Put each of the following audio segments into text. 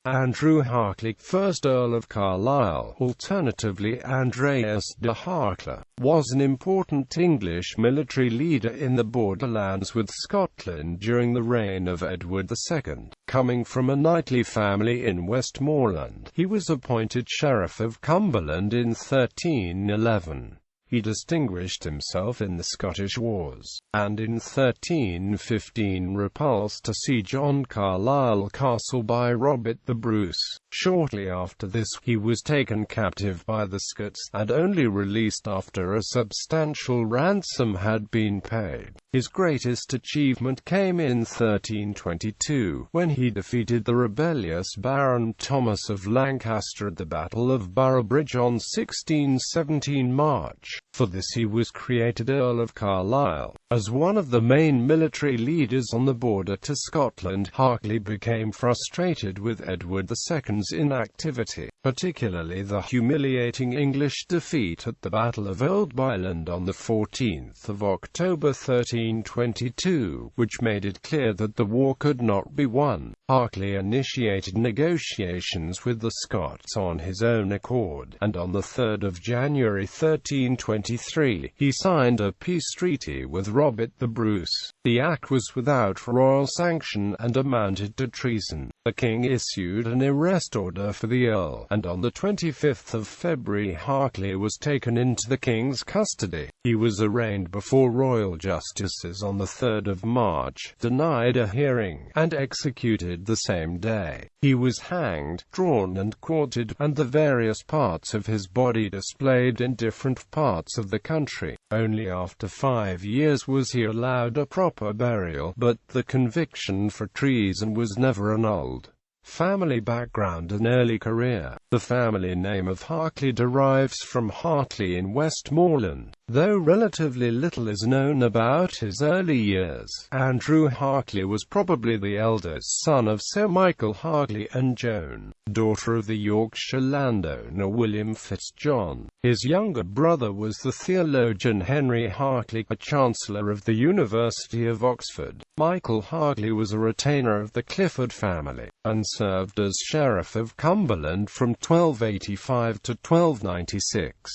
Andrew Harclay, 1st Earl of Carlisle, alternatively Andreas de Harcla, was an important English military leader in the borderlands with Scotland during the reign of Edward II. Coming from a knightly family in Westmorland, he was appointed Sheriff of Cumberland in 1311. He distinguished himself in the Scottish Wars, and in 1315 repulsed a siege on Carlisle Castle by Robert the Bruce. Shortly after this, he was taken captive by the Scots, and only released after a substantial ransom had been paid. His greatest achievement came in 1322, when he defeated the rebellious Baron Thomas of Lancaster at the Battle of Boroughbridge on 1617 March. For this he was created Earl of Carlisle. As one of the main military leaders on the border to Scotland, Harclay became frustrated with Edward II's inactivity, particularly the humiliating English defeat at the Battle of Old Byland on 14 October 1322, which made it clear that the war could not be won. Harclay initiated negotiations with the Scots on his own accord, and on 3 January 1323, he signed a peace treaty with Robert the Bruce. The act was without royal sanction and amounted to treason. The king issued an arrest order for the earl, and on 25 February Harclay was taken into the king's custody. He was arraigned before royal justices on 3 March, denied a hearing, and executed the same day. He was hanged, drawn and quartered, and the various parts of his body displayed in different parts of the country. Only after 5 years was he allowed a proper burial, but the conviction for treason was never annulled. Family background and early career. The family name of Harclay derives from Harclay in Westmorland, though relatively little is known about his early years. Andrew Harclay was probably the eldest son of Sir Michael Harclay and Joan, daughter of the Yorkshire landowner William Fitzjohn. His younger brother was the theologian Henry Harclay, a Chancellor of the University of Oxford. Michael Harclay was a retainer of the Clifford family, and served as Sheriff of Cumberland from 1285 to 1296.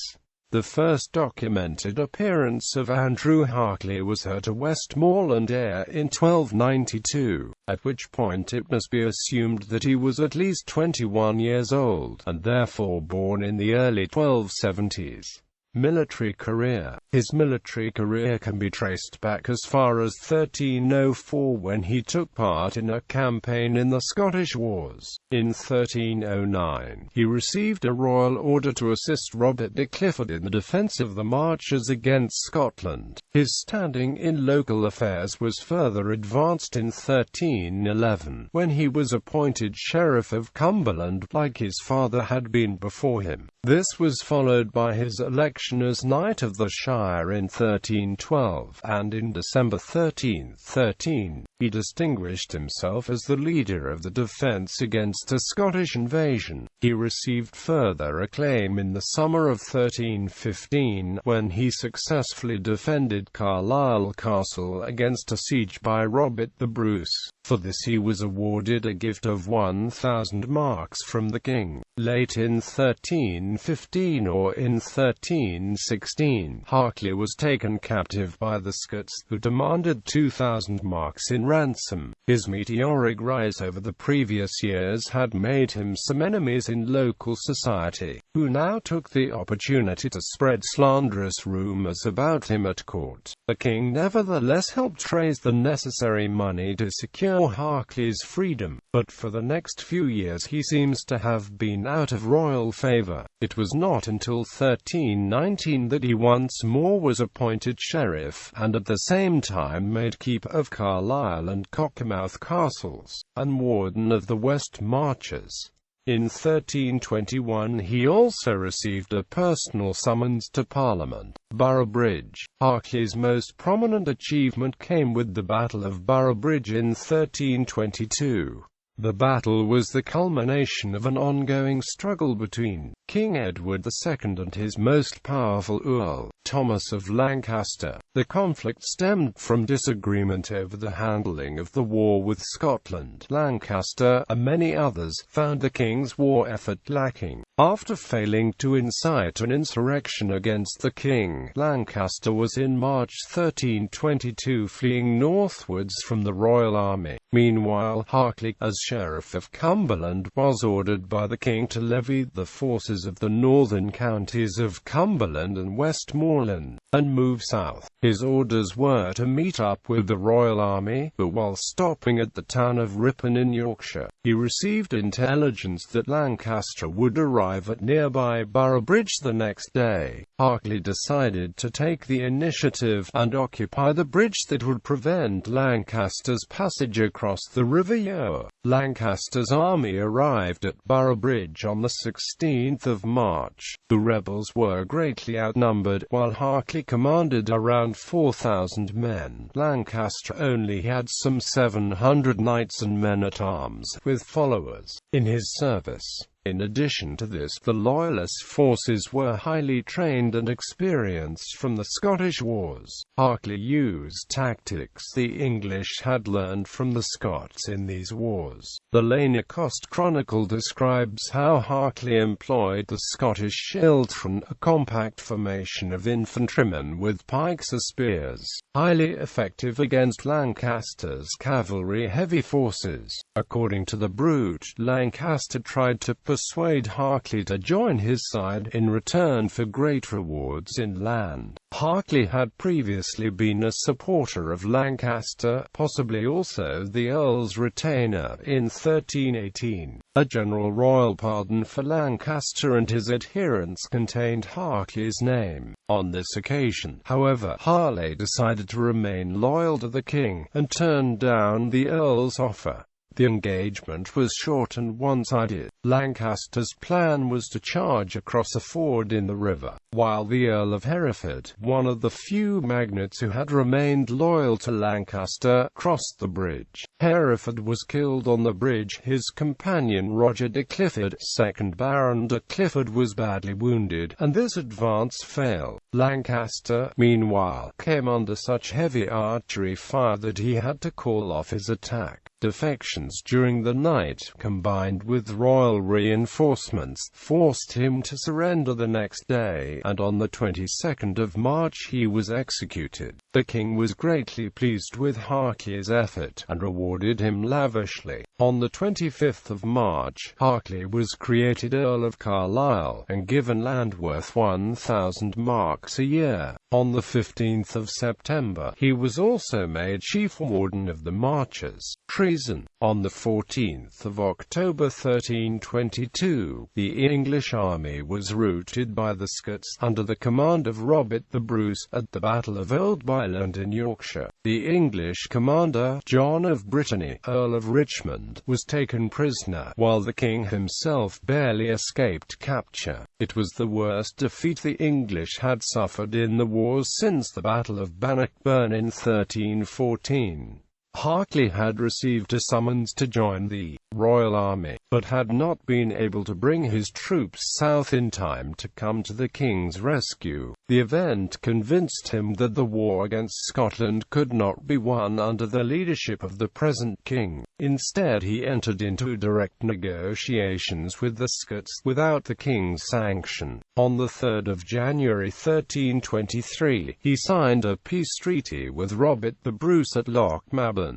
The first documented appearance of Andrew Harclay was at a Westmorland heir in 1292, at which point it must be assumed that he was at least 21 years old, and therefore born in the early 1270s. Military career. His military career can be traced back as far as 1304, when he took part in a campaign in the Scottish Wars. In 1309, he received a royal order to assist Robert de Clifford in the defence of the marches against Scotland. His standing in local affairs was further advanced in 1311, when he was appointed Sheriff of Cumberland, like his father had been before him. This was followed by his election as Knight of the Shire in 1312, and in December 1313, he distinguished himself as the leader of the defence against a Scottish invasion. He received further acclaim in the summer of 1315, when he successfully defended Carlisle Castle against a siege by Robert the Bruce. For this he was awarded a gift of 1,000 marks from the king. Late in 1315 or in 1316, Harclay was taken captive by the Scots, who demanded 2,000 marks in ransom. His meteoric rise over the previous years had made him some enemies in local society, who now took the opportunity to spread slanderous rumors about him at court. The king nevertheless helped raise the necessary money to secure Harclay's freedom, but for the next few years he seems to have been out of royal favour. It was not until 1319 that he once more was appointed sheriff, and at the same time made keeper of Carlisle and Cockermouth castles, and warden of the West Marches. In 1321 he also received a personal summons to Parliament. Boroughbridge. Harclay's most prominent achievement came with the Battle of Boroughbridge in 1322. The battle was the culmination of an ongoing struggle between King Edward II and his most powerful Earl, Thomas of Lancaster. The conflict stemmed from disagreement over the handling of the war with Scotland. Lancaster, and many others, found the king's war effort lacking. After failing to incite an insurrection against the king, Lancaster was in March 1322 fleeing northwards from the royal army. Meanwhile, Harclay, as Sheriff of Cumberland, was ordered by the king to levy the forces of the northern counties of Cumberland and Westmorland, and move south. His orders were to meet up with the royal army, but while stopping at the town of Ripon in Yorkshire, he received intelligence that Lancaster would arrive at nearby Boroughbridge the next day. Harclay decided to take the initiative and occupy the bridge that would prevent Lancaster's passage across the River Yure. Lancaster's army arrived at Boroughbridge on the 16th of March. The rebels were greatly outnumbered, while Harclay commanded around 4,000 men. Lancaster only had some 700 knights and men-at-arms, with followers, in his service. In addition to this, the Loyalist forces were highly trained and experienced from the Scottish wars. Harclay used tactics the English had learned from the Scots in these wars. The Lane Coast Chronicle describes how Harclay employed the Scottish schildtron, a compact formation of infantrymen with pikes as spears, highly effective against Lancaster's cavalry-heavy forces. According to the Brute, Lancaster tried to persuade Harclay to join his side in return for great rewards in land. Harclay had previously been a supporter of Lancaster, possibly also the Earl's retainer, in 1318. A general royal pardon for Lancaster and his adherents contained Harclay's name. On this occasion, however, Harclay decided to remain loyal to the king, and turned down the Earl's offer. The engagement was short and one-sided. Lancaster's plan was to charge across a ford in the river, while the Earl of Hereford, one of the few magnates who had remained loyal to Lancaster, crossed the bridge. Hereford was killed on the bridge. His companion Roger de Clifford, 2nd Baron de Clifford, was badly wounded, and this advance failed. Lancaster, meanwhile, came under such heavy archery fire that he had to call off his attack. Defections during the night, combined with royal reinforcements, forced him to surrender the next day, and on the 22nd of March he was executed. The king was greatly pleased with Harclay's effort, and rewarded him lavishly. On the 25th of March, Harclay was created Earl of Carlisle, and given land worth 1,000 marks a year. On the 15th of September, he was also made Chief Warden of the Marches. Treason. On the 14th of October 1322, the English army was routed by the Scots, under the command of Robert the Bruce, at the Battle of Old Byland in Yorkshire. The English commander, John of Brittany, Earl of Richmond, was taken prisoner, while the king himself barely escaped capture. It was the worst defeat the English had suffered in the wars since the Battle of Bannockburn in 1314. Harclay had received a summons to join the royal army, but had not been able to bring his troops south in time to come to the king's rescue. The event convinced him that the war against Scotland could not be won under the leadership of the present king. Instead, he entered into direct negotiations with the Scots without the king's sanction. On the 3rd of January 1323, he signed a peace treaty with Robert the Bruce at Lochmaben.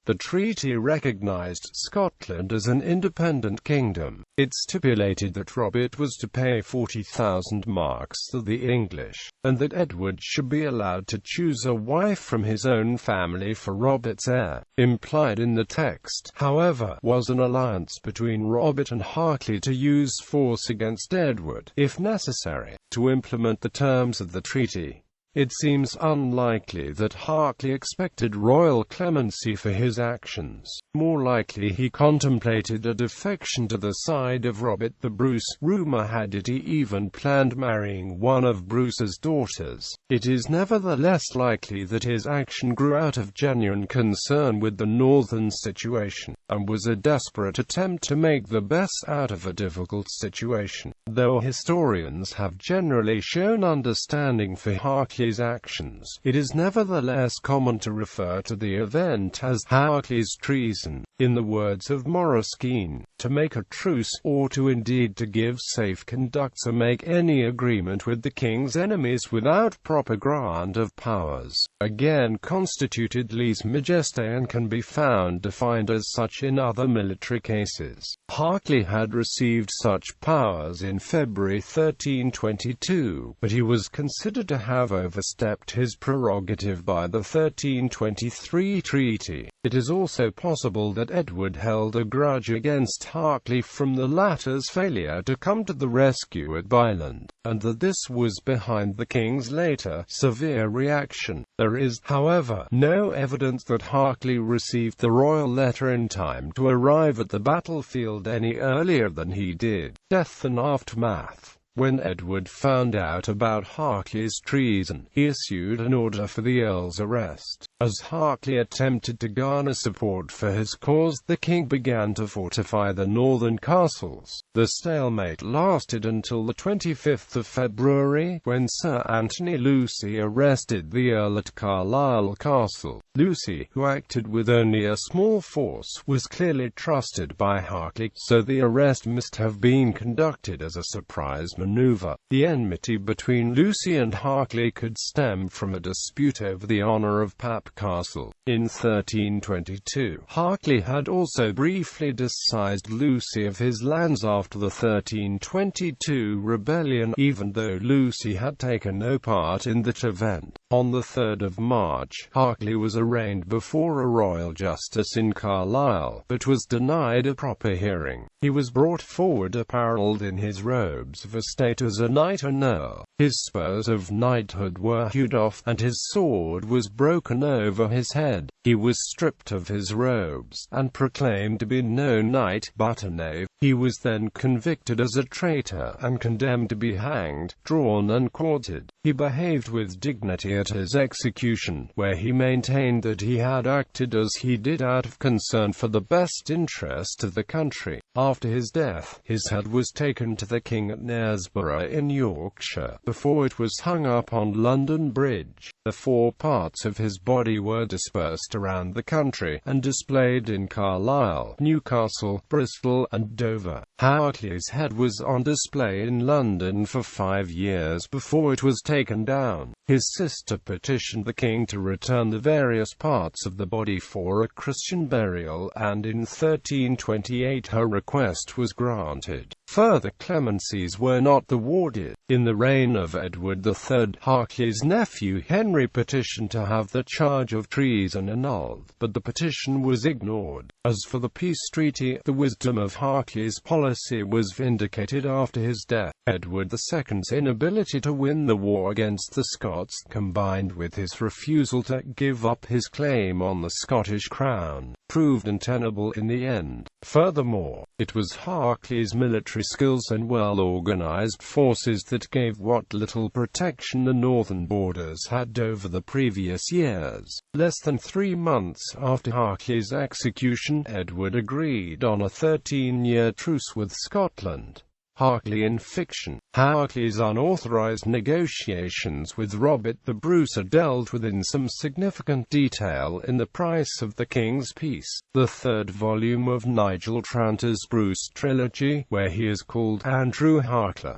The treaty recognized Scotland as an independent kingdom. It stipulated that Robert was to pay 40,000 marks to the English, and that Edward should be allowed to choose a wife from his own family for Robert's heir. Implied in the text, however, was an alliance between Robert and Harclay to use force against Edward, if necessary, to implement the terms of the treaty. It seems unlikely that Harclay expected royal clemency for his actions. More likely he contemplated a defection to the side of Robert the Bruce. Rumor had it he even planned marrying one of Bruce's daughters. It is nevertheless likely that his action grew out of genuine concern with the northern situation, and was a desperate attempt to make the best out of a difficult situation. Though historians have generally shown understanding for Harclay's actions, it is nevertheless common to refer to the event as Harclay's treason. In the words of Moraskine, to make a truce, or to indeed to give safe conduct, to make any agreement with the king's enemies without proper grant of powers, again constituted lese majeste, and can be found defined as such in other military cases. Harclay had received such powers in February 1322, but he was considered to have overstepped his prerogative by the 1323 treaty. It is also possible that Edward held a grudge against Harclay from the latter's failure to come to the rescue at Byland, and that this was behind the king's later, severe reaction. There is, however, no evidence that Harclay received the royal letter in time to arrive at the battlefield any earlier than he did. Death and aftermath. When Edward found out about Harclay's treason, he issued an order for the Earl's arrest. As Harclay attempted to garner support for his cause, the king began to fortify the northern castles. The stalemate lasted until the 25th of February, when Sir Anthony Lucy arrested the Earl at Carlisle Castle. Lucy, who acted with only a small force, was clearly trusted by Harclay, so the arrest must have been conducted as a surprise maneuver. The enmity between Lucy and Harclay could stem from a dispute over the honour of Pap Castle. In 1322, Harclay had also briefly disseised Lucy of his lands after the 1322 rebellion, even though Lucy had taken no part in that event. On the 3rd of March, Harclay was arraigned before a royal justice in Carlisle, but was denied a proper hearing. He was brought forward apparelled in his robes of estate as a knight and earl. His spurs of knighthood were hewed off, and his sword was broken over his head. He was stripped of his robes, and proclaimed to be no knight, but a knave. He was then convicted as a traitor, and condemned to be hanged, drawn and quartered. He behaved with dignity at his execution, where he maintained that he had acted as he did out of concern for the best interest of the country. After his death, his head was taken to the king at Knaresborough in Yorkshire, before it was hung up on London Bridge. The 4 parts of his body were dispersed around the country, and displayed in Carlisle, Newcastle, Bristol, and Dover. Harclay's head was on display in London for 5 years before it was taken down. His sister petitioned the king to return the various parts of the body for a Christian burial, and in 1328 her request was granted. Further clemencies were not awarded. In the reign of Edward III, Harclay's nephew Henry petitioned to have the charge of treason annulled, but the petition was ignored. As for the peace treaty, the wisdom of Harclay's policy was vindicated after his death. Edward II's inability to win the war against the Scots, combined with his refusal to give up his claim on the Scottish crown, proved untenable in the end. Furthermore, it was Harclay's military skills and well-organized forces that gave what little protection the northern borders had over the previous years. Less than 3 months after Harclay's execution, Edward agreed on a 13-year truce with Scotland. Harclay in fiction. Harclay's unauthorized negotiations with Robert the Bruce are dealt with in some significant detail in The Price of the King's Peace, the 3rd volume of Nigel Tranter's Bruce trilogy, where he is called Andrew Harcla.